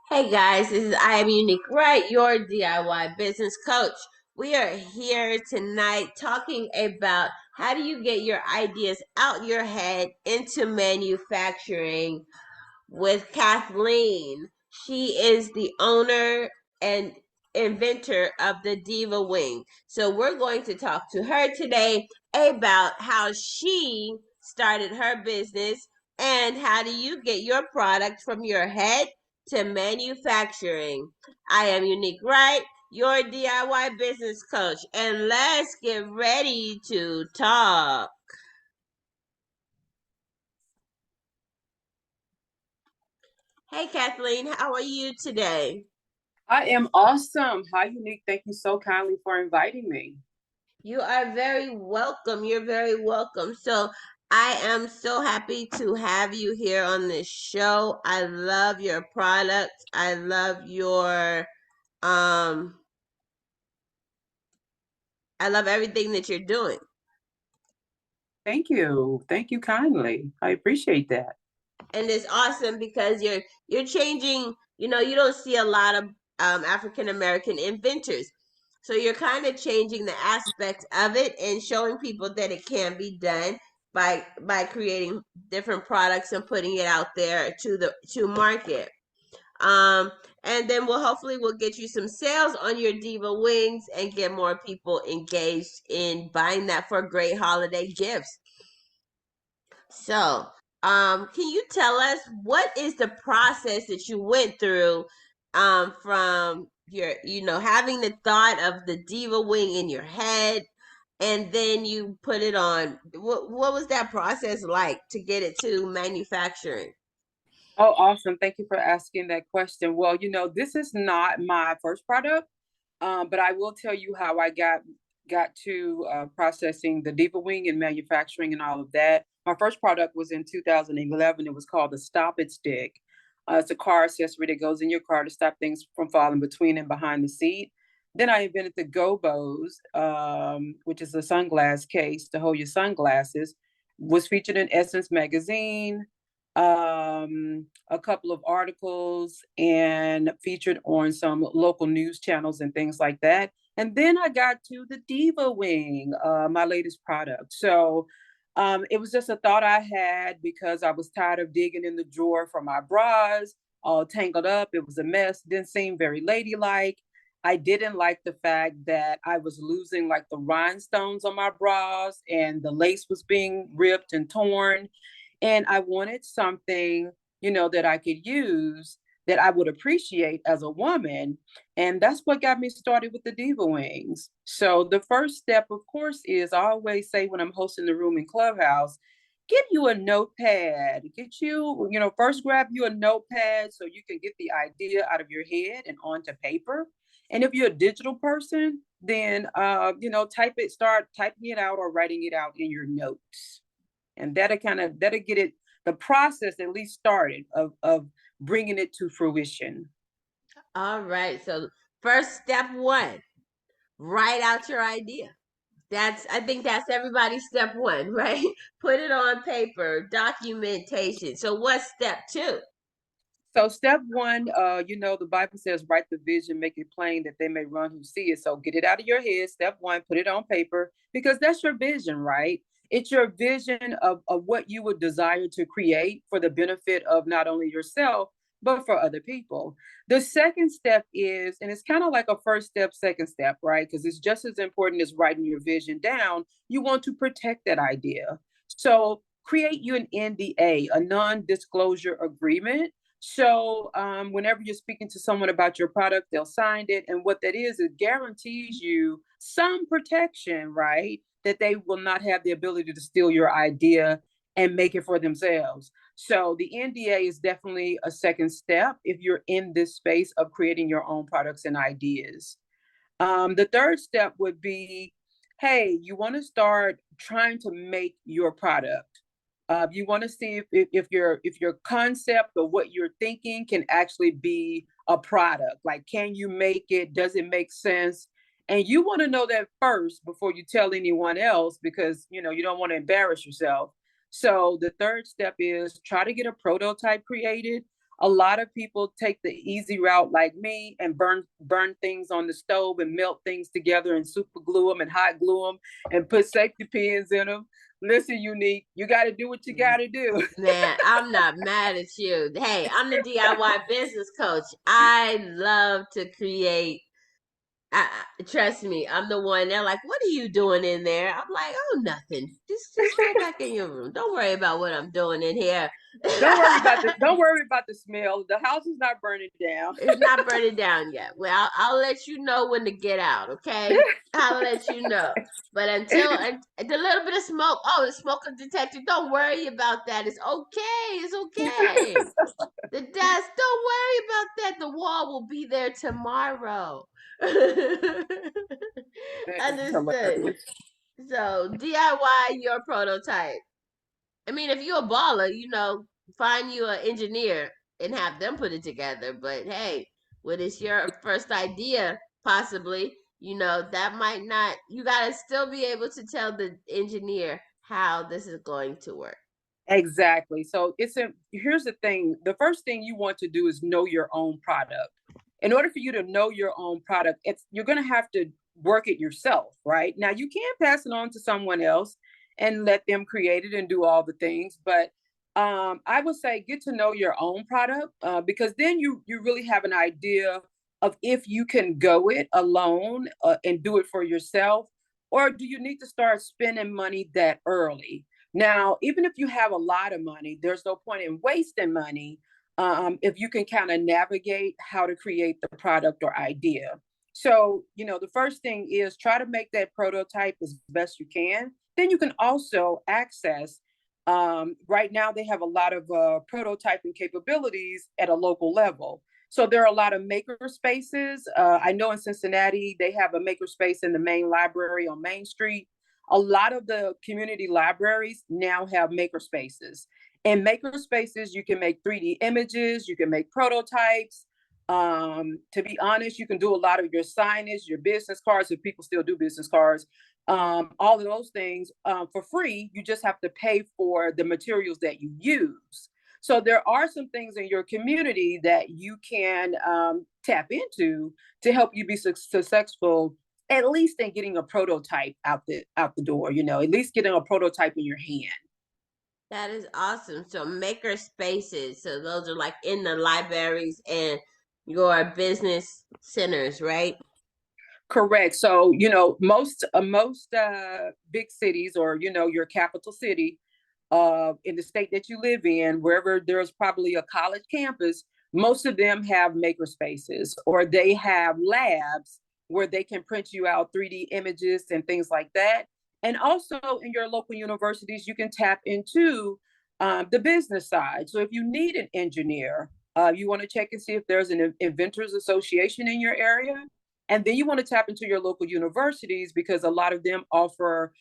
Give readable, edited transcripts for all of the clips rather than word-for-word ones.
Hey guys, this is I am Unique Wright, your DIY business coach. We are here tonight talking about how do you get your ideas out your head into manufacturing with Kathleen. She is the owner and inventor of the Diva Wing. So we're going to talk to her today about how she started her business and how do you get your product from your head to manufacturing. I am Unique Wright, your DIY business coach, and let's get ready to talk. Hey Kathleen, how are you today? I am awesome. Hi, Unique. Thank you so kindly for inviting me. You are very welcome. You're very welcome. So I am so happy to have you here on this show. I love your product. I love your um I love everything that you're doing. Thank you. Thank you kindly. I appreciate that. And it's awesome because you're changing, you don't see a lot of African American inventors. So you're kind of changing the aspect of it and showing people that it can be done by creating different products and putting it out there to market. Um, and then we'll get you some sales on your Diva Wings and get more people engaged in buying that for great holiday gifts. So, can you tell us what is the process that you went through from having the thought of the Diva Wing in your head and then you put it on? What was that process like to get it to manufacturing? Oh, awesome. Thank you for asking that question. Well, this is not my first product, but I will tell you how I got to processing the Diva Wing and manufacturing and all of that. My first product was in 2011. It was called the Stop It Stick. It's a car accessory that goes in your car to stop things from falling between and behind the seat. Then I invented the Gobos, which is a sunglass case to hold your sunglasses. Was featured in Essence magazine, a couple of articles, and featured on some local news channels and things like that. And then I got to the Diva Wing, my latest product. So it was just a thought I had because I was tired of digging in the drawer for my bras, all tangled up. It was a mess, didn't seem very ladylike. I didn't like the fact that I was losing like the rhinestones on my bras and the lace was being ripped and torn. And I wanted something, that I could use that I would appreciate as a woman. And that's what got me started with the Diva Wings. So the first step, of course, is I always say when I'm hosting the room in Clubhouse, get you a notepad. First grab you a notepad so you can get the idea out of your head and onto paper. And if you're a digital person, then start typing it out or writing it out in your notes. And that'll get it the process at least started of bringing it to fruition. All right. So first step one, write out your idea. I think that's everybody's step one, right? Put it on paper, documentation. So what's step two? So step one, the Bible says, write the vision, make it plain that they may run who see it. So get it out of your head. Step one, put it on paper because that's your vision, right? It's your vision of what you would desire to create for the benefit of not only yourself, but for other people. The second step is, and it's kind of like a first step, second step, right? Because it's just as important as writing your vision down. You want to protect that idea. So create you an NDA, a non-disclosure agreement. So whenever you're speaking to someone about your product, they'll sign it. And what that is, it guarantees you some protection, right? That they will not have the ability to steal your idea and make it for themselves. So the NDA is definitely a second step if you're in this space of creating your own products and ideas. The third step would be, hey, you want to start trying to make your product. You want to see if your concept or what you're thinking can actually be a product. Like, can you make it? Does it make sense? And you want to know that first before you tell anyone else, because you don't want to embarrass yourself. So the third step is try to get a prototype created. A lot of people take the easy route like me and burn things on the stove and melt things together and super glue them and hot glue them and put safety pins in them. Listen, Unique, you got to do what you got to do. Man, I'm not mad at you. Hey, I'm the DIY business coach. I love to create. Trust me, I'm the one. They're like, "What are you doing in there?" I'm like, "Oh, nothing. Just go back in your room. Don't worry about what I'm doing in here." Don't worry about the smell. The house is not burning down. It's not burning down yet. Well, I'll let you know when to get out, okay? I'll let you know. But until the little bit of smoke, the smoke detector, don't worry about that. It's okay. It's okay. The desk, don't worry about that. The wall will be there tomorrow. That is Understood. hilarious. So DIY your prototype. I mean, if you're a baller, find you an engineer and have them put it together. But hey, when it's your first idea, possibly, that might not, you got to still be able to tell the engineer how this is going to work. Exactly. So here's the thing. The first thing you want to do is know your own product. In order for you to know your own product, you're going to have to work it yourself, right? Now you can pass it on to someone else and let them create it and do all the things, but I would say get to know your own product because then you really have an idea of if you can go it alone and do it for yourself, or do you need to start spending money that early? Now, even if you have a lot of money, there's no point in wasting money if you can kind of navigate how to create the product or idea. So, the first thing is try to make that prototype as best you can. Then you can also access, right now, they have a lot of prototyping capabilities at a local level. So there are a lot of maker spaces. I know in Cincinnati, they have a maker space in the main library on Main Street. A lot of the community libraries now have maker spaces. In maker spaces, you can make 3D images, you can make prototypes. To be honest, you can do a lot of your signage, your business cards, if people still do business cards, all of those things for free. You just have to pay for the materials that you use. So there are some things in your community that you can tap into to help you be successful, at least in getting a prototype out the door, at least getting a prototype in your hand. That is awesome. So maker spaces. So those are like in the libraries and your business centers, right? Correct. So, most big cities, or your capital city in the state that you live in, wherever there's probably a college campus, most of them have maker spaces, or they have labs where they can print you out 3D images and things like that. And also in your local universities, you can tap into the business side. So if you need an engineer, you want to check and see if there's an inventors association in your area. And then you want to tap into your local universities because a lot of them offer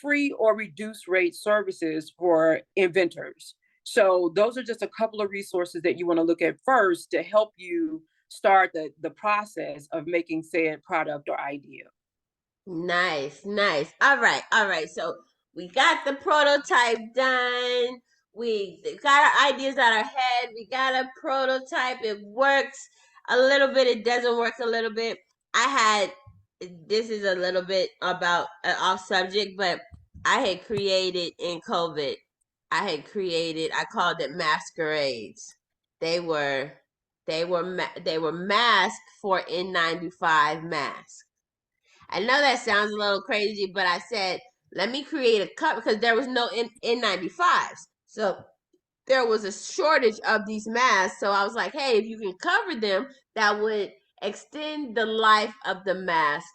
free or reduced rate services for inventors. So those are just a couple of resources that you want to look at first to help you start the process of making said product or idea. Nice, nice. All right. So we got the prototype done. We got our ideas out our head. We got a prototype. It works a little bit. It doesn't work a little bit. I had this is a little bit about off subject, but I had created in COVID. I called it masquerades. They were they were masks for N95 masks. I know that sounds a little crazy, but I said, let me create a cover because there was no N95s. So there was a shortage of these masks. So I was like, hey, if you can cover them, that would extend the life of the mask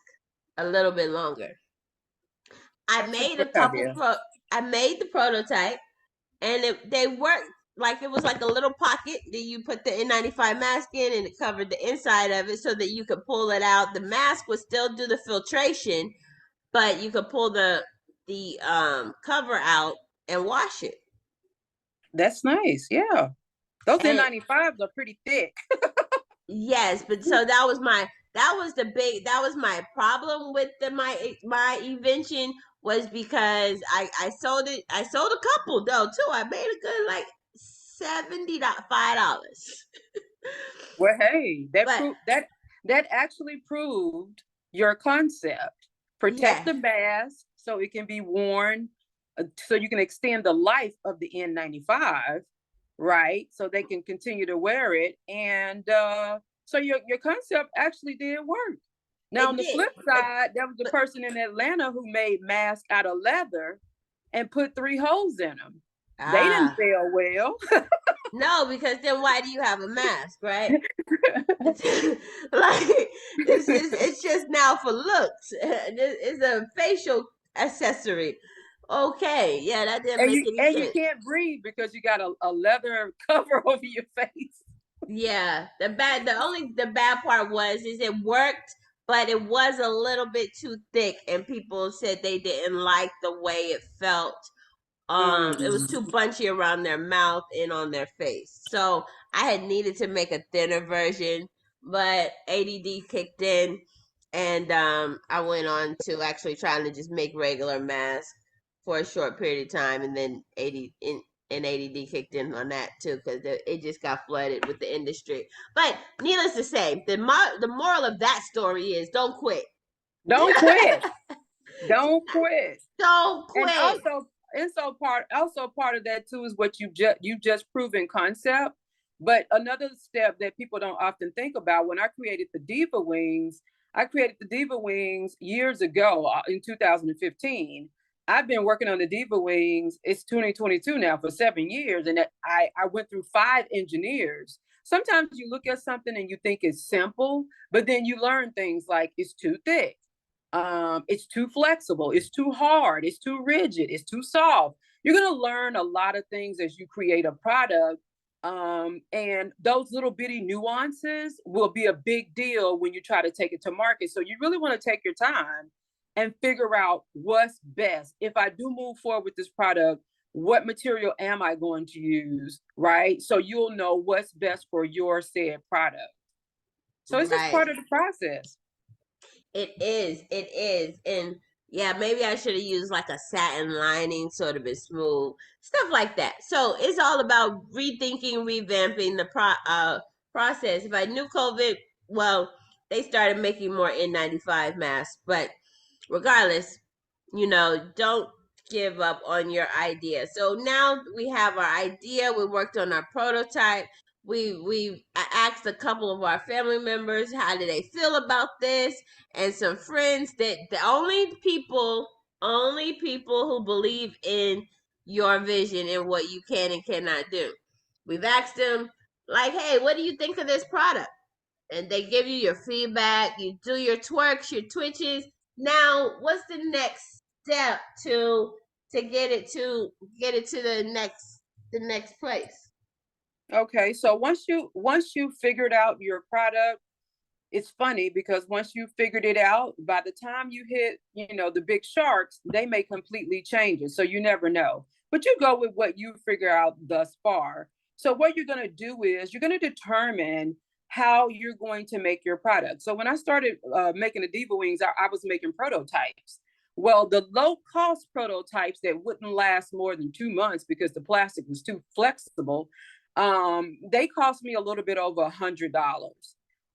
a little bit longer. I That's a made a great couple idea. I made the prototype, and they worked. Like it was like a little pocket that you put the N95 mask in, and it covered the inside of it so that you could pull it out. The mask would still do the filtration, but you could pull the cover out and wash it. That's nice. Yeah. Those And N95s are pretty thick. yes, but so that was my problem with my invention, was because I sold it. I sold a couple though too. I made a good like $75. Well, hey, But that actually proved your concept. Protect yeah, the mask so it can be worn, so you can extend the life of the N95, right? So they can continue to wear it, and so your concept actually did work. Now, on it the did. flip side, there was the person in Atlanta who made masks out of leather and put 3 holes in them. They didn't Ah, sell well. no, because then why do you have a mask, right? It's like it's just now for looks. It's a facial accessory. Okay, yeah, that didn't and make you any and you sense. can't breathe because you got a leather cover over your face. Yeah, the bad part was is it worked, but it was a little bit too thick, and people said they didn't like the way it felt. It was too Mm. bunchy around their mouth and on their face. So I had needed to make a thinner version, but ADD kicked in, and I went on to actually trying to just make regular masks for a short period of time, and then ADD kicked in on that too because it just got flooded with the industry. But needless to say, the moral of that story is don't quit. Don't quit. Don't quit. Don't And quit. also part of that too is what you just proven concept. But another step that people don't often think about, when I created the Diva wings, I created the Diva wings years ago in 2015. I've been working on the Diva wings. It's 2022 now, for 7 years, and I went through 5 engineers. Sometimes you look at something and you think it's simple, but then you learn things like it's too thick, it's too flexible, it's too hard, it's too rigid, it's too soft. You're going to learn a lot of things as you create a product. And those little bitty nuances will be a big deal when you try to take it to market. So you really want to take your time and figure out what's best. If I do move forward with this product, what material am I going to use, right? So you'll know what's best for your said product. So it's just Right. part of the process. It is. It is. And yeah, maybe I should have used like a satin lining so it'd be smooth. Stuff like that. So it's all about rethinking, revamping the process. If I knew COVID, well, they started making more N95 masks, but regardless, don't give up on your idea. So now we have our idea. We worked on our prototype. I asked a couple of our family members how do they feel about this, and some friends that the only people who believe in your vision and what you can and cannot do. We've asked them like, hey, what do you think of this product? And they give you your feedback. You do your twerks, your twitches. Now, what's the next step to get it to the next place? Okay, so once you figured out your product, it's funny because once you figured it out, by the time you hit, the big sharks, they may completely change it. So you never know. But you go with what you figure out thus far. So what you're going to do is you're going to determine how you're going to make your product. So when I started making the Diva wings, I was making prototypes. Well, the low cost prototypes that wouldn't last more than 2 months because the plastic was too flexible, they cost me a little bit over $100.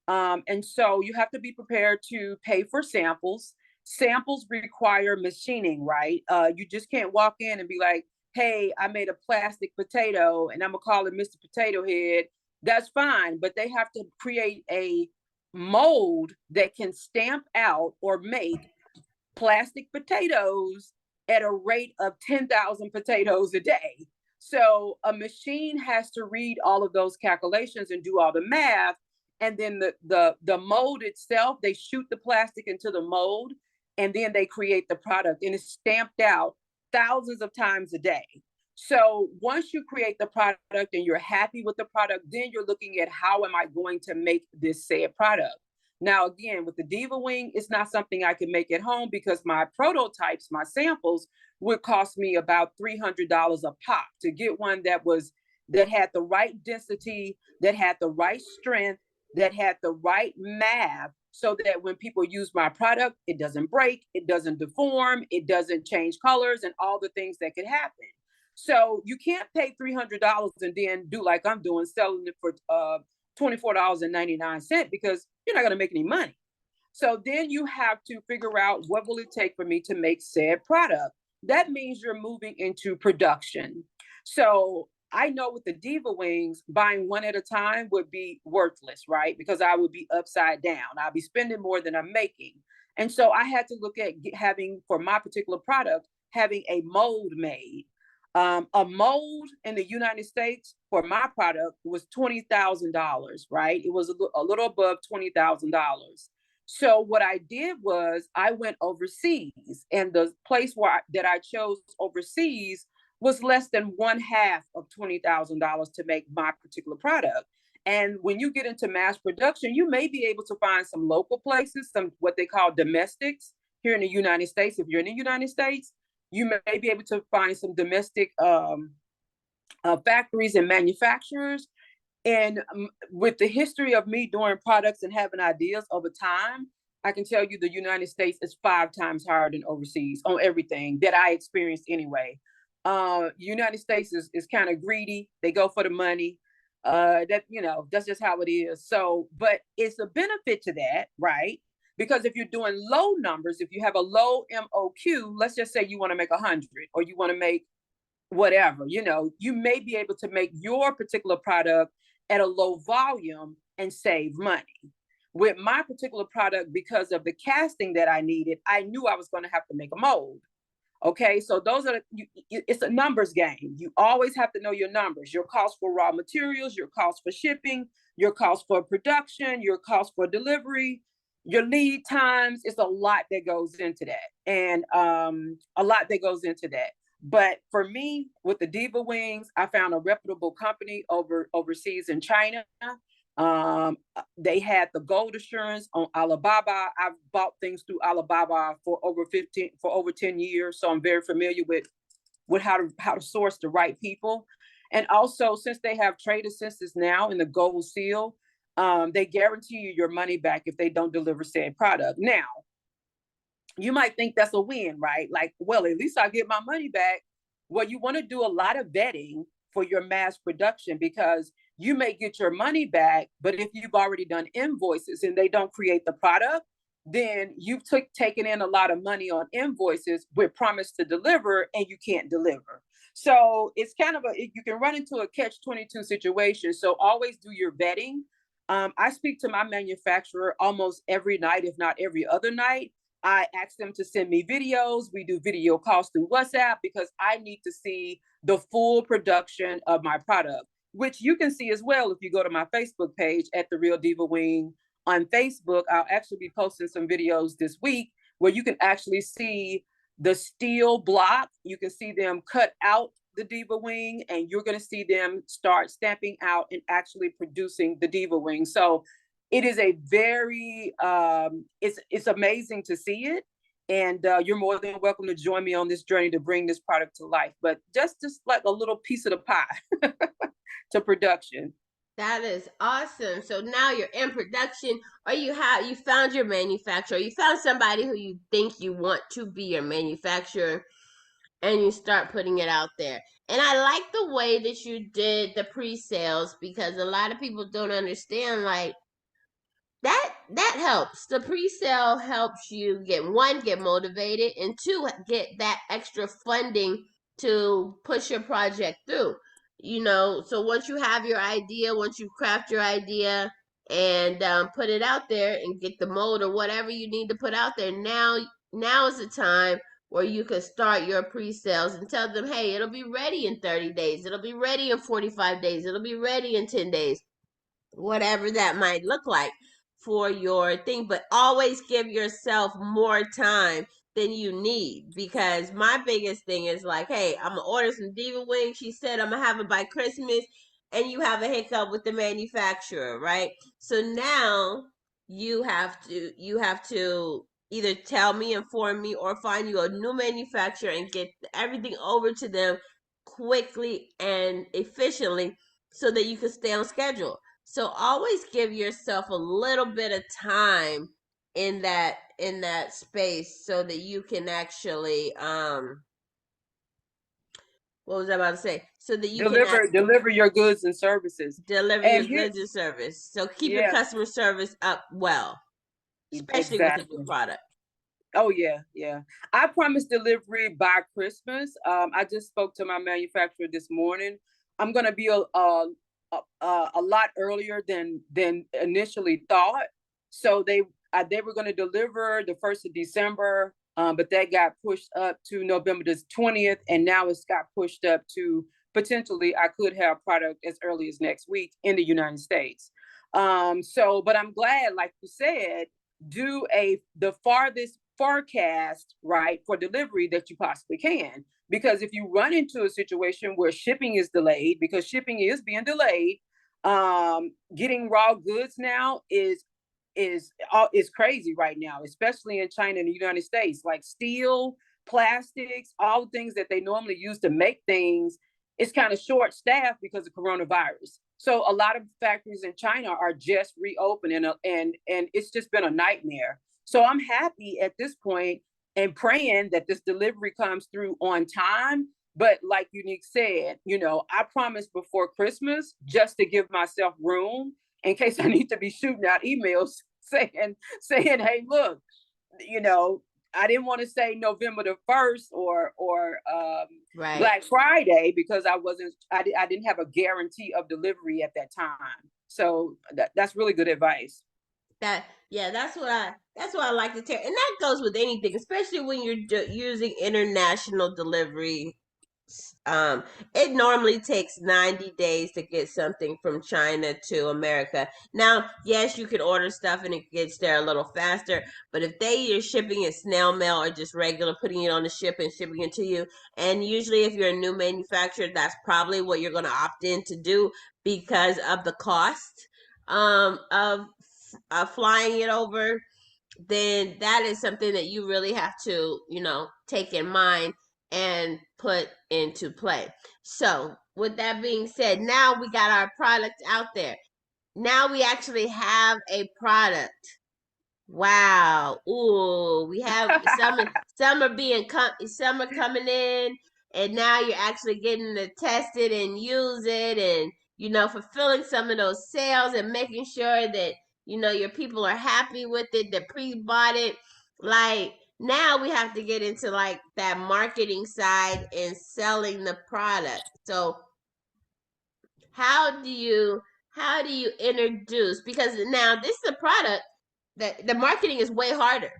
And so you have to be prepared to pay for samples. Samples require machining, right? You just can't walk in and be like, hey, I made a plastic potato and I'm gonna call it Mr. Potato Head. That's fine, but they have to create a mold that can stamp out or make plastic potatoes at a rate of 10,000 potatoes a day. So a machine has to read all of those calculations and do all the math. And then the mold itself, they shoot the plastic into the mold and then they create the product and it's stamped out thousands of times a day. So once you create the product and you're happy with the product, then you're looking at how am I going to make this said product. Now, again, with the Diva Wing, it's not something I can make at home because my prototypes, my samples would cost me about $300 a pop to get one that had the right density, that had the right strength, that had the right math, so that when people use my product, it doesn't break, it doesn't deform, it doesn't change colors, and all the things that could happen. So you can't pay $300 and then do like I'm doing, selling it for $24.99 because you're not going to make any money. So then you have to figure out what will it take for me to make said product. That means you're moving into production. So I know with the Diva Wings, buying one at a time would be worthless, right? Because I would be upside down. I'll be spending more than I'm making. And so I had to look at having, for my particular product, having a mold made. A mold in the United States for my product was $20,000, right? It was a little above $20,000. So what I did was I went overseas, and the place that I chose overseas was less than one half of $20,000 to make my particular product. And when you get into mass production, you may be able to find some local places, some what they call domestics here in the United States. If you're in the United States, you may be able to find some domestic factories and manufacturers. And with the history of me doing products and having ideas over time, I can tell you the United States is 5 times higher than overseas on everything that I experienced anyway. United States is kind of greedy. They go for the money. That's just how it is. So, but it's a benefit to that, right? Because if you're doing low numbers, if you have a low MOQ, let's just say you want to make 100 or you want to make whatever, you may be able to make your particular product at a low volume and save money. With my particular product, because of the casting that I needed, I knew I was going to have to make a mold. Okay, so it's a numbers game. You always have to know your numbers, your cost for raw materials, your cost for shipping, your cost for production, your cost for delivery, your lead times. It's a lot that goes into that, and a lot that goes into that. But for me, with the Diva Wings, I found a reputable company overseas in China. They had the gold assurance on Alibaba. I've bought things through Alibaba for over 10 years, so I'm very familiar with how to source the right people. And also, since they have trade assistance now in the gold seal, they guarantee you your money back if they don't deliver said product. Now, you might think that's a win, right? Like, well, at least I get my money back. Well, you want to do a lot of vetting for your mass production, because you may get your money back, but if you've already done invoices and they don't create the product, then you've taken in a lot of money on invoices with promise to deliver, and you can't deliver. So it's kind of you can run into a catch-22 situation. So always do your vetting. I speak to my manufacturer almost every night, if not every other night. I ask them to send me videos. We do video calls through WhatsApp because I need to see the full production of my product, which you can see as well if you go to my Facebook page at The Real Diva Wing on Facebook. I'll actually be posting some videos this week where you can actually see the steel block. You can see them cut out the Diva Wing, and you're going to see them start stamping out and actually producing the Diva Wing. So it is a very, it's amazing to see it. And you're more than welcome to join me on this journey to bring this product to life. But just like a little piece of the pie to production. That is awesome. So now you're in production, or you found your manufacturer, you found somebody who you think you want to be your manufacturer, and you start putting it out there. And I like the way that you did the pre-sales, because a lot of people don't understand, like, that helps. The pre-sale helps you get motivated, and 2, get that extra funding to push your project through. So once you have your idea, once you craft your idea and put it out there and get the mold or whatever you need to put out there, now is the time where you can start your pre-sales and tell them, hey, it'll be ready in 30 days, it'll be ready in 45 days, it'll be ready in 10 days, whatever that might look like for your thing. But always give yourself more time, than you need. Because my biggest thing is like, hey, I'm gonna order some Diva wings. She said I'm gonna have it by Christmas, and you have a hiccup with the manufacturer, right? So now you have to either tell me, inform me, or find you a new manufacturer and get everything over to them quickly and efficiently so that you can stay on schedule. So always give yourself a little bit of time in that space so that you can actually what was I about to say? So that you can Deliver your goods and services. deliver your And here, goods and service. So keep your yeah, customer service up well, especially with a new exactly. product. Oh yeah, yeah. I promised delivery by Christmas. I just spoke to my manufacturer this morning. I'm gonna be a lot earlier than initially thought. So they were gonna deliver the 1st of December, but that got pushed up to November the 20th, and now it's got pushed up to potentially I could have product as early as next week in the United States. But I'm glad, like you said, do the farthest forecast, right, for delivery that you possibly can. Because if you run into a situation where shipping is delayed, because shipping is being delayed, getting raw goods now is crazy right now, especially in China and the United States. Like steel, plastics, all the things that they normally use to make things, it's kind of short staffed because of coronavirus. So a lot of factories in China are just reopening, and it's just been a nightmare. So I'm happy at this point and praying that this delivery comes through on time. But like Unique said, I promised before Christmas just to give myself room in case I need to be shooting out emails saying, hey, look, I didn't want to say November the 1st or Right. Black Friday because I didn't have a guarantee of delivery at that time. So that's really good advice. That's what I like to tell, and that goes with anything, especially when you're using international delivery. Um, it normally takes 90 days to get something from China to America. Now, yes, you can order stuff and it gets there a little faster, but if you're shipping it snail mail or just regular, putting it on the ship and shipping it to you, and usually if you're a new manufacturer, that's probably what you're going to opt in to do because of the cost of flying it over, then that is something that you really have to, take in mind and put into play. So, with that being said, now we got our product out there. Now we actually have a product. Wow. Ooh, we have some are coming in, and now you're actually getting to test it and use it, and fulfilling some of those sales and making sure that your people are happy with it, that pre-bought it. Like now we have to get into like that marketing side and selling the product. So how do you introduce, because now this is a product that the marketing is way harder,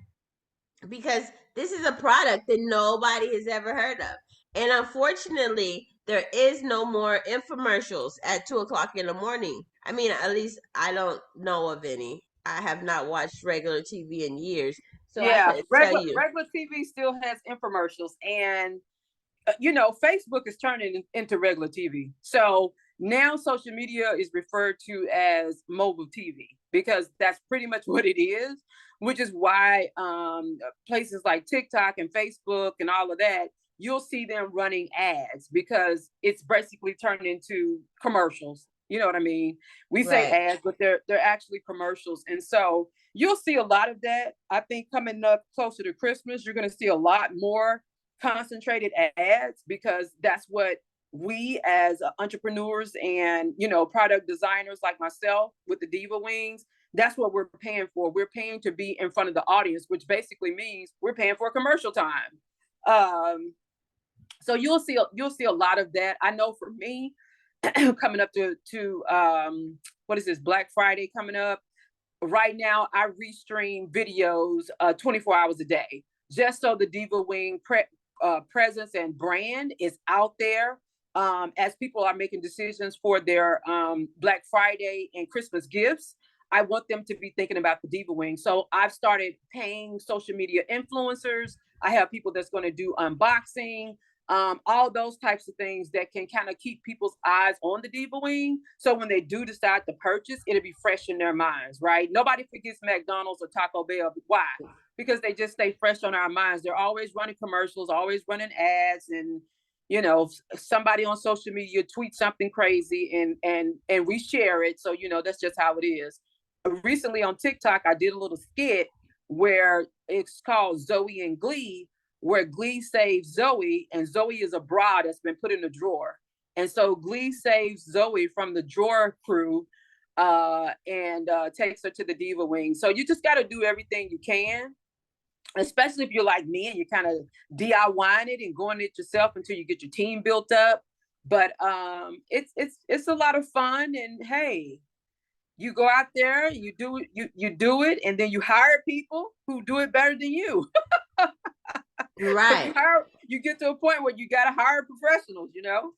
because this is a product that nobody has ever heard of, and unfortunately there is no more infomercials at 2 o'clock in the morning. I mean, at least I don't know of any. I have not watched regular TV in years, so I Yeah, couldn't tell you. regular TV still has infomercials, and Facebook is turning into regular TV. So now social media is referred to as mobile TV because that's pretty much what it is, which is why places like TikTok and Facebook and all of that, you'll see them running ads because it's basically turned into commercials. You know what I mean? We say Right. ads, but they're actually commercials. And so you'll see a lot of that. I think coming up closer to Christmas, you're going to see a lot more concentrated ads because that's what we as entrepreneurs and product designers like myself with the Diva wings, that's what we're paying for. We're paying to be in front of the audience, which basically means we're paying for commercial time. So you'll see a lot of that. I know for me, coming up to what is this, Black Friday coming up right now, I restream videos 24 hours a day just so the Diva wing presence and brand is out there as people are making decisions for their Black Friday and Christmas gifts. I want them to be thinking about the Diva wing. So I've started paying social media influencers. I have people that's going to do unboxing, all those types of things that can kind of keep people's eyes on the Diva Wing. So when they do decide to purchase, it'll be fresh in their minds, right? Nobody forgets McDonald's or Taco Bell. Why? Because they just stay fresh on our minds. They're always running commercials, always running ads, and you know, somebody on social media tweets something crazy and we share it. So, you know, that's just how it is. Recently on TikTok, I did a little skit where it's called Zoe and Glee, where Glee saves Zoe, and Zoe is a bra that's been put in a drawer. And so Glee saves Zoe from the drawer crew and takes her to the Diva Wing. So you just got to do everything you can, especially if you're like me and you're kind of DIYing it and going it yourself until you get your team built up. But it's a lot of fun, and hey, you go out there, you do it, and then you hire people who do it better than you. Right. You get to a point where you got to hire professionals, you know?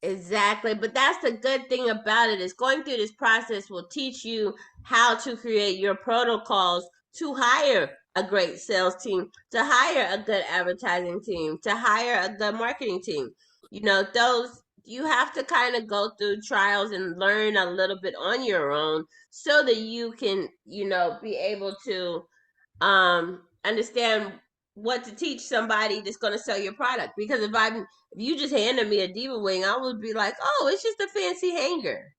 Exactly. But that's the good thing about it, is going through this process will teach you how to create your protocols to hire a great sales team, to hire a good advertising team, to hire a good marketing team. You know, those you have to kind of go through trials and learn a little bit on your own so that you can, you know, be able to understand what to teach somebody that's going to sell your product. Because if you just handed me a Diva Wing, I would be like, oh, it's just a fancy hanger.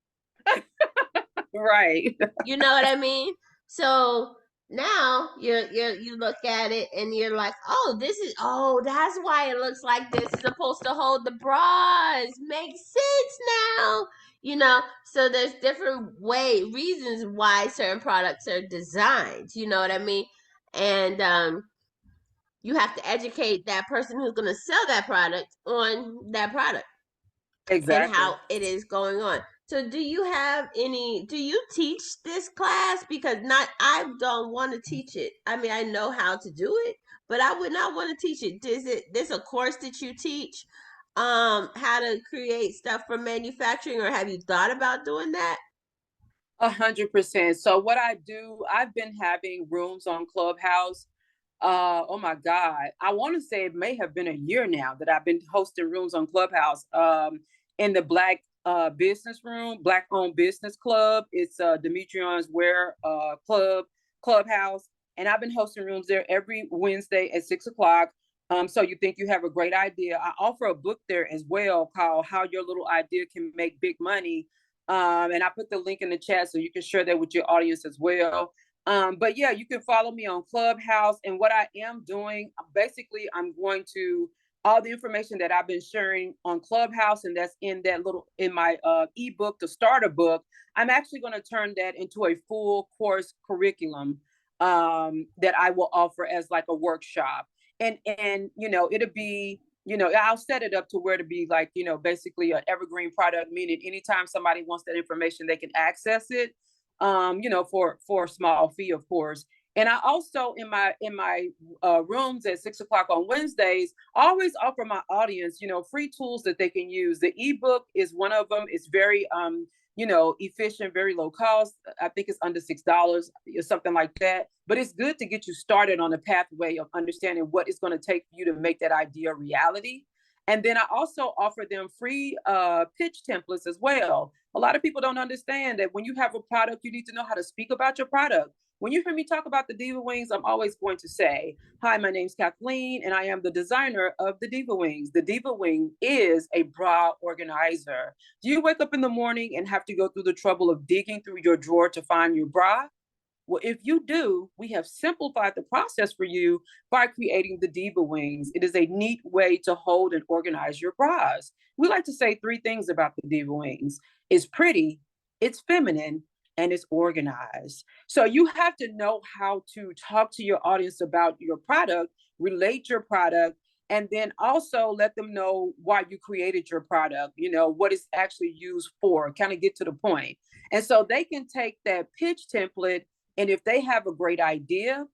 Right. You know what I mean? So now you look at it and you're like, that's why it looks like this. It's supposed to hold the bras. Makes sense now. You know, so there's different reasons why certain products are designed. You know what I mean? And you have to educate that person who's going to sell that product on that product and Exactly. how it is going on. So do you teach this class? Because I don't want to teach it. I mean, I know how to do it, but I would not want to teach it. Is this a course that you teach how to create stuff for manufacturing, or have you thought about doing that? 100%. So what I do, I've been having rooms on Clubhouse. Oh my God. I want to say it may have been a year now that I've been hosting rooms on Clubhouse. In the Black business room, Black owned business club. It's Demetrion's Wear Clubhouse. And I've been hosting rooms there every Wednesday at 6 o'clock. So you think you have a great idea. I offer a book there as well called How Your Little Idea Can Make Big Money. And I put the link in the chat so you can share that with your audience as well. But yeah, you can follow me on Clubhouse. And what I am doing, basically, I'm going to all the information that I've been sharing on Clubhouse, and that's in my ebook, the starter book. I'm actually going to turn that into a full course curriculum that I will offer as like a workshop. And you know, it'll be, you know, I'll set it up to where to be like, you know, basically an evergreen product, meaning anytime somebody wants that information, they can access it, you know, for a small fee, of course. And I also in my rooms at 6 o'clock on Wednesdays, I always offer my audience, you know, free tools that they can use. The ebook is one of them. It's very you know, efficient, very low cost. I think it's under $6 or something like that. But it's good to get you started on a pathway of understanding what it's going to take for you to make that idea a reality. And then I also offer them free pitch templates as well. A lot of people don't understand that when you have a product, you need to know how to speak about your product. When you hear me talk about the Diva Wings, I'm always going to say, hi, my name's Kathleen, and I am the designer of the Diva Wings. The Diva Wing is a bra organizer. Do you wake up in the morning and have to go through the trouble of digging through your drawer to find your bra? Well, if you do, we have simplified the process for you by creating the Diva Wings. It is a neat way to hold and organize your bras. We like to say three things about the Diva Wings. It's pretty, it's feminine, and it's organized. So you have to know how to talk to your audience about your product, relate your product, and then also let them know why you created your product, you know, what it's actually used for, kind of get to the point. And so they can take that pitch template, and if they have a great idea,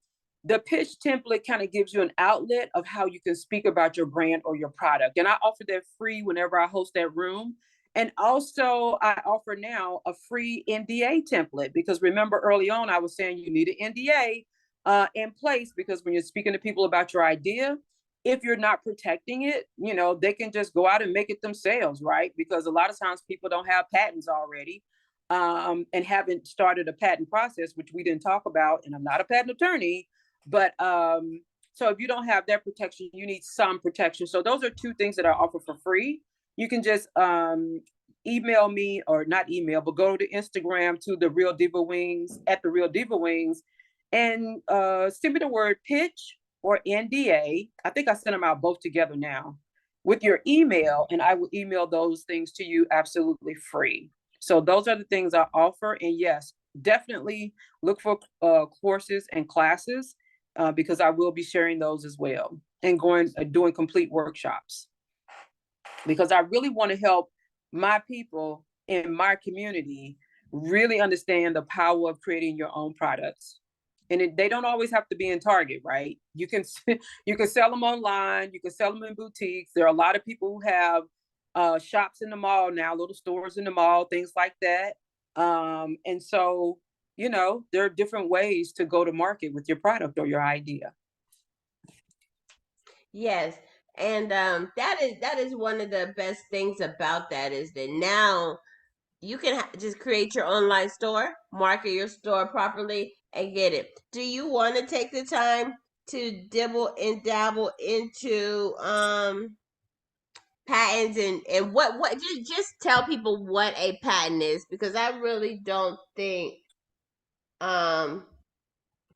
the pitch template kind of gives you an outlet of how you can speak about your brand or your product. And I offer that free whenever I host that room. And also, I offer now a free NDA template, because remember early on, I was saying you need an NDA in place, because when you're speaking to people about your idea, if you're not protecting it, they can just go out and make it themselves, right? Because a lot of times people don't have patents already, and haven't started a patent process, which we didn't talk about. And I'm not a patent attorney, but so if you don't have that protection, you need some protection. So those are two things that I offer for free. You can just email me, or not email, but go to Instagram to the Real Diva Wings, at the Real Diva Wings, and send me the word pitch or NDA. I think I sent them out both together now with your email, and I will email those things to you absolutely free. So those are the things I offer. And yes, definitely look for courses and classes, because I will be sharing those as well, and doing complete workshops, because I really want to help my people in my community really understand the power of creating your own products. And they don't always have to be in Target, right? You can you can sell them online, you can sell them in boutiques. There are a lot of people who have shops in the mall now, little stores in the mall, things like that. And so, there are different ways to go to market with your product or your idea. Yes. And that is one of the best things about that, is that now you can just create your online store, market your store properly, and get it. Do you want to take the time to dibble and dabble into patents, and what just tell people what a patent is, because I really don't think um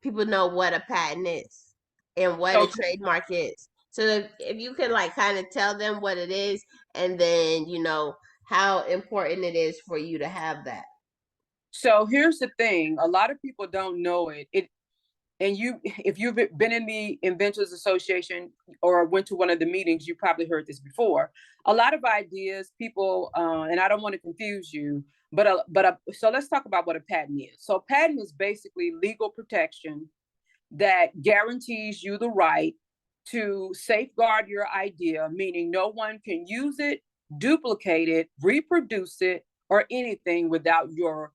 people know what a patent is and what a So trademark is. So if you could like kind of tell them what it is, and then how important it is for you to have that. so here's the thing. A lot of people don't know it. And if you've been in the Inventors Association or went to one of the meetings, you probably heard this before. A lot of ideas, people, and I don't want to confuse you, so let's talk about what a patent is. So a patent is basically legal protection that guarantees you the right to safeguard your idea, meaning no one can use it, duplicate it, reproduce it, or anything without your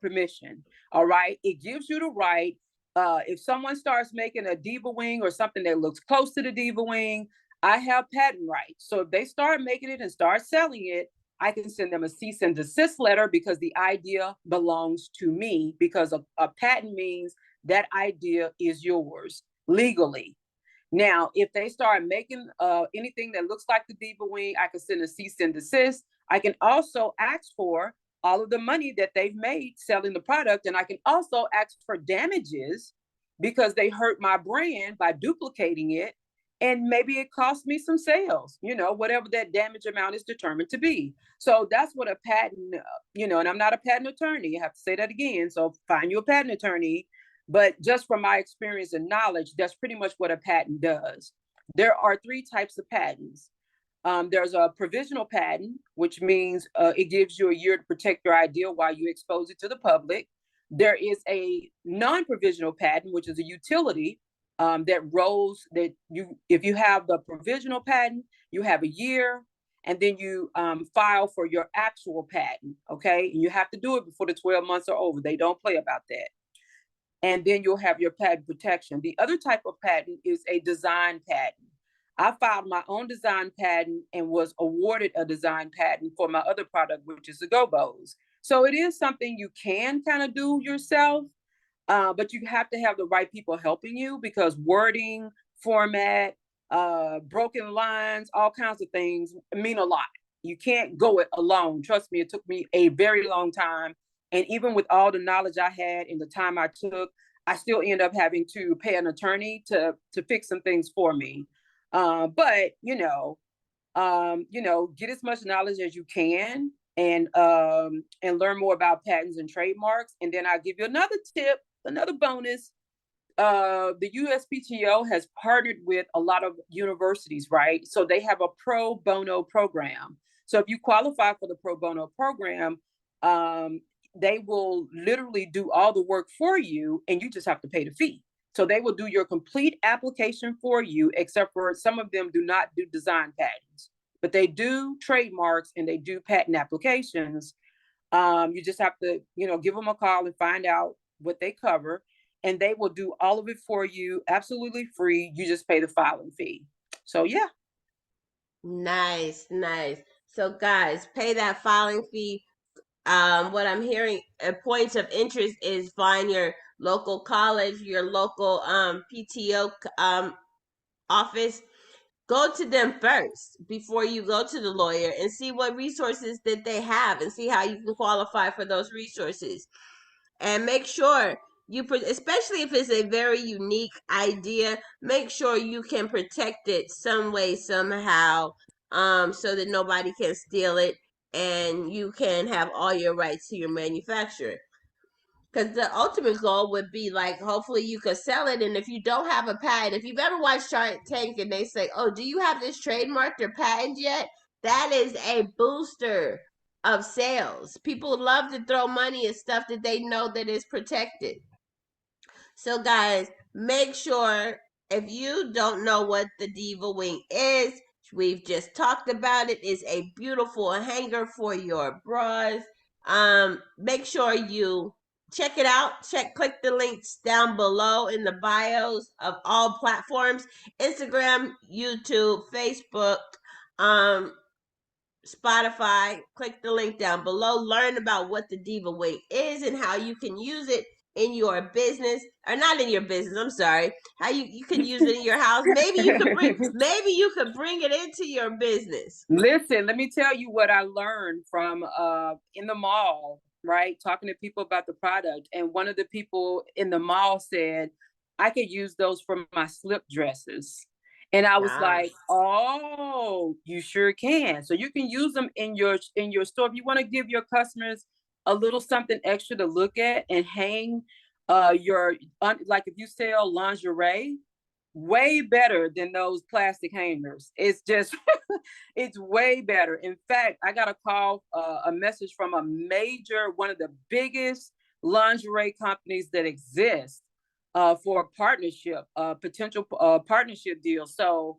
permission. All right. It gives you the right. If someone starts making a Diva wing or something that looks close to the Diva wing, I have patent rights. So if they start making it and start selling it, I can send them a cease and desist letter, because the idea belongs to me, because a patent means that idea is yours legally. Now, if they start making anything that looks like the Diva wing, I can send a cease and desist. I can also ask for all of the money that they've made selling the product, and I can also ask for damages because they hurt my brand by duplicating it, and maybe it cost me some sales, whatever that damage amount is determined to be. So that's what a patent, and I'm not a patent attorney. I have to say that again. So find you a patent attorney. But just from my experience and knowledge, that's pretty much what a patent does. There are three types of patents. There's a provisional patent, which means it gives you a year to protect your idea while you expose it to the public. There is a non-provisional patent, which is a utility if you have the provisional patent, you have a year, and then you file for your actual patent, okay? And you have to do it before the 12 months are over. They don't play about that. And then you'll have your patent protection. The other type of patent is a design patent. I filed my own design patent and was awarded a design patent for my other product, which is the Gobos. So it is something you can kind of do yourself, but you have to have the right people helping you, because wording, format, broken lines, all kinds of things mean a lot. You can't go it alone. Trust me, it took me a very long time. And even with all the knowledge I had and the time I took, I still end up having to pay an attorney to fix some things for me. But get as much knowledge as you can, and learn more about patents and trademarks. And then I'll give you another tip, another bonus. The USPTO has partnered with a lot of universities, right? So they have a pro bono program. So if you qualify for the pro bono program, they will literally do all the work for you, and you just have to pay the fee. So they will do your complete application for you, except for some of them do not do design patents, but they do trademarks and they do patent applications. You just have to, give them a call and find out what they cover. and they will do all of it for you absolutely free. You just pay the filing fee. So yeah. Nice, nice. So guys, pay that filing fee. What I'm hearing, points of interest is find your local college, your local PTO office. Go to them first before you go to the lawyer and see what resources that they have and see how you can qualify for those resources. And make sure especially if it's a very unique idea, make sure you can protect it some way, somehow, so that nobody can steal it and you can have all your rights to your manufacturer. Because the ultimate goal would be like, hopefully you could sell it. And if you don't have a patent, if you've ever watched Shark Tank and they say, oh, do you have this trademarked or patent yet? That is a booster of sales. People love to throw money at stuff that they know that is protected. So, guys, make sure, if you don't know what the Diva Wing is, we've just talked about it. It's a beautiful hanger for your bras. Make sure you check it out. Click the links down below in the bios of all platforms: Instagram, YouTube, Facebook, um, Spotify. Click the link down below. Learn about what the Diva Wing is and how you can use it in your business, or not in your business. I'm sorry. How you can use it in your house. Maybe you could bring it into your business. Listen, let me tell you what I learned from in the mall, right? Talking to people about the product. And one of the people in the mall said, I could use those for my slip dresses. And I was like, oh, you sure can. So you can use them in your store. If you want to give your customers a little something extra to look at and hang like if you sell lingerie, way better than those plastic hangers. It's just, it's way better. In fact, I got a message from one of the biggest lingerie companies that exist for a partnership, potential partnership deal. So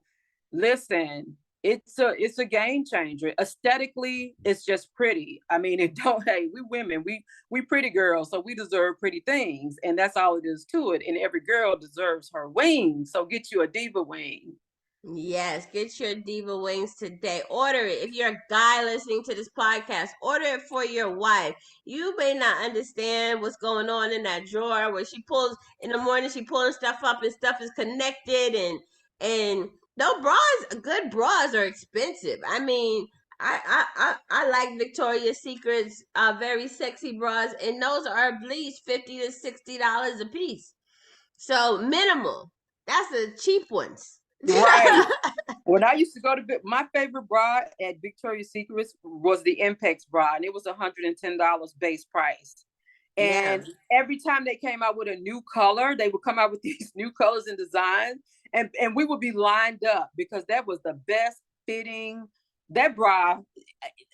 listen, it's a game changer. Aesthetically, it's just pretty. I mean, hey, we women, we pretty girls, so we deserve pretty things, and that's all it is to it. And every girl deserves her wings. So get you a Diva wing. Yes, get your Diva Wings today. Order it. If you're a guy listening to this podcast, order it for your wife. You may not understand what's going on in that drawer where she pulls in the morning, she pulling stuff up and stuff is connected, and no bras, good bras are expensive. I mean, I like Victoria's Secret's very sexy bras, and those are at least $50 to $60 a piece. So minimal. That's the cheap ones. Right. When I used to go to my favorite bra at Victoria's Secret was the Impex bra, and it was $110 base price. And every time they came out with a new color, they would come out with these new colors and designs, and we would be lined up because that was the best fitting. That bra,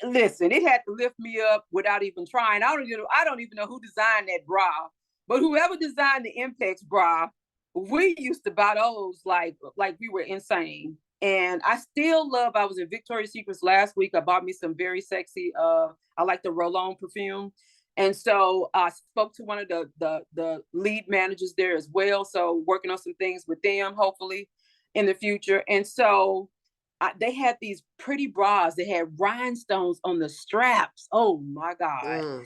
listen, it had to lift me up without even trying. I don't even know who designed that bra, but whoever designed the Impex bra, we used to buy those like we were insane. And I still love, I was in Victoria's Secrets last week. I bought me some very sexy, I like the roll-on perfume. And so I spoke to one of the lead managers there as well. So working on some things with them, hopefully in the future. And so they had these pretty bras. They had rhinestones on the straps. Oh my God.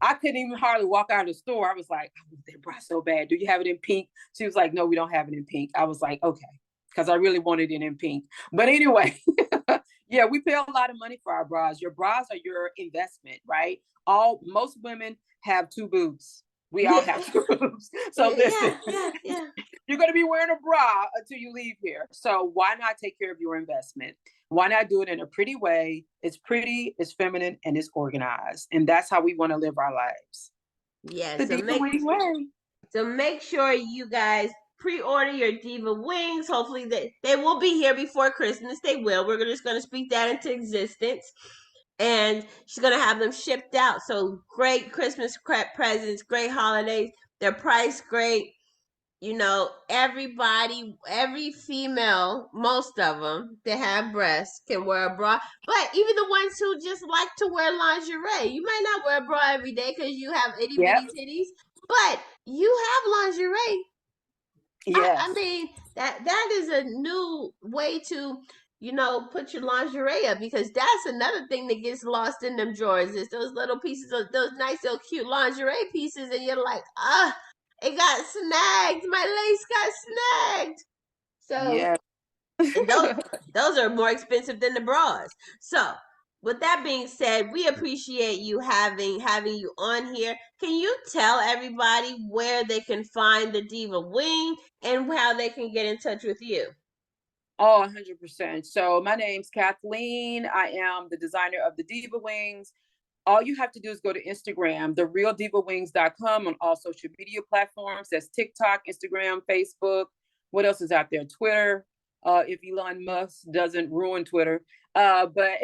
I couldn't even hardly walk out of the store. I was like, I want that bra so bad. Do you have it in pink? She was like, no, we don't have it in pink. I was like, okay, because I really wanted it in pink. But anyway, yeah, we pay a lot of money for our bras. Your bras are your investment, right? Most women have two boobs. We all have two boobs. So listen, you're going to be wearing a bra until you leave here. So why not take care of your investment? Why not do it in a pretty way? It's pretty, it's feminine, and it's organized. And that's how we want to live our lives. Yes. So make sure you guys pre-order your Diva Wings. Hopefully they will be here before Christmas. They will. We're just going to speak that into existence. And she's going to have them shipped out. So great Christmas presents, great holidays. They're priced great. You know, everybody, every female, most of them that have breasts can wear a bra. But even the ones who just like to wear lingerie, you might not wear a bra every day because you have itty bitty titties. But you have lingerie. Yes. I mean that is a new way to, put your lingerie up, because that's another thing that gets lost in them drawers is those little pieces of those nice little cute lingerie pieces, and you're like, it got snagged. My lace got snagged. So, Yeah. and those are more expensive than the bras. So, with that being said, we appreciate you having you on here. Can you tell everybody where they can find the Diva Wing and how they can get in touch with you? Oh, 100%. So my name's Kathleen. I am the designer of the Diva Wings. All you have to do is go to Instagram, therealdivawings.com, on all social media platforms. That's TikTok, Instagram, Facebook. What else is out there? Twitter, if Elon Musk doesn't ruin Twitter. But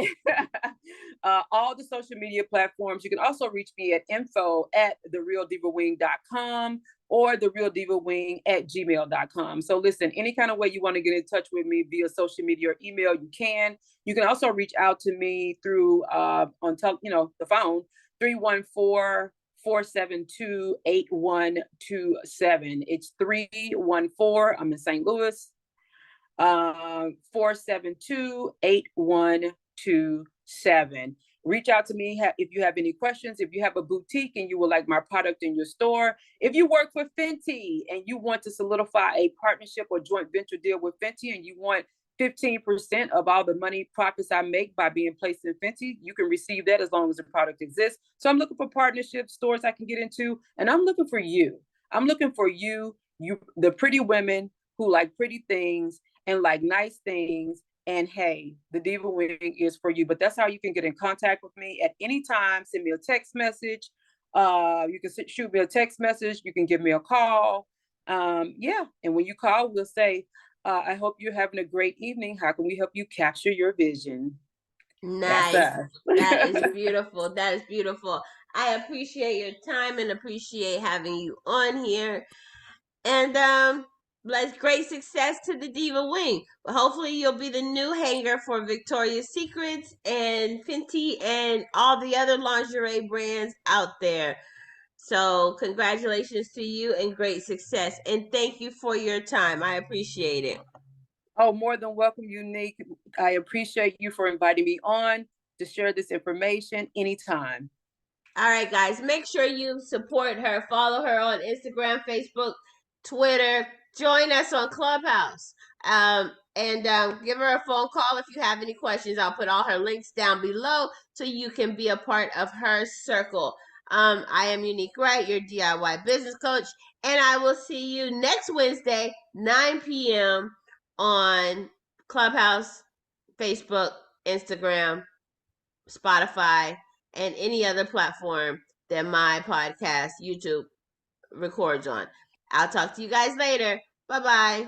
all the social media platforms. You can also reach me at info@therealdivawing.com or therealdivawing@gmail.com. So listen, any kind of way you want to get in touch with me via social media or email, you can. You can also reach out to me through the phone, 314-472-8127. It's 314, I'm in St. Louis, 472-8127. Reach out to me if you have any questions. If you have a boutique and you would like my product in your store, if you work for Fenty and you want to solidify a partnership or joint venture deal with Fenty and you want 15% of all the money profits I make by being placed in Fenty, you can receive that as long as the product exists. So I'm looking for partnerships, stores I can get into, and I'm looking for you. I'm looking for you, the pretty women who like pretty things and like nice things. And hey, the Diva Wing is for you. But that's how you can get in contact with me at any time. Send me a text message. You can shoot me a text message. You can give me a call. Yeah. And when you call, we'll say, I hope you're having a great evening. How can we help you capture your vision? That's Nice. us. That is beautiful. That is beautiful. I appreciate your time and appreciate having you on here. And let's great success to the Diva Wing. Hopefully you'll be the new hanger for Victoria's Secrets and Fenty and all the other lingerie brands out there. So congratulations to you and great success. And thank you for your time. I appreciate it. Oh, more than welcome, Unique. I appreciate you for inviting me on to share this information anytime. All right, guys, make sure you support her. Follow her on Instagram, Facebook, Twitter. Join us on Clubhouse. And give her a phone call if you have any questions. I'll put all her links down below so you can be a part of her circle. I am Unique Wright, your DIY business coach, and I will see you next Wednesday, 9 p.m. on Clubhouse, Facebook, Instagram, Spotify, and any other platform that my podcast, YouTube, records on. I'll talk to you guys later. Bye bye.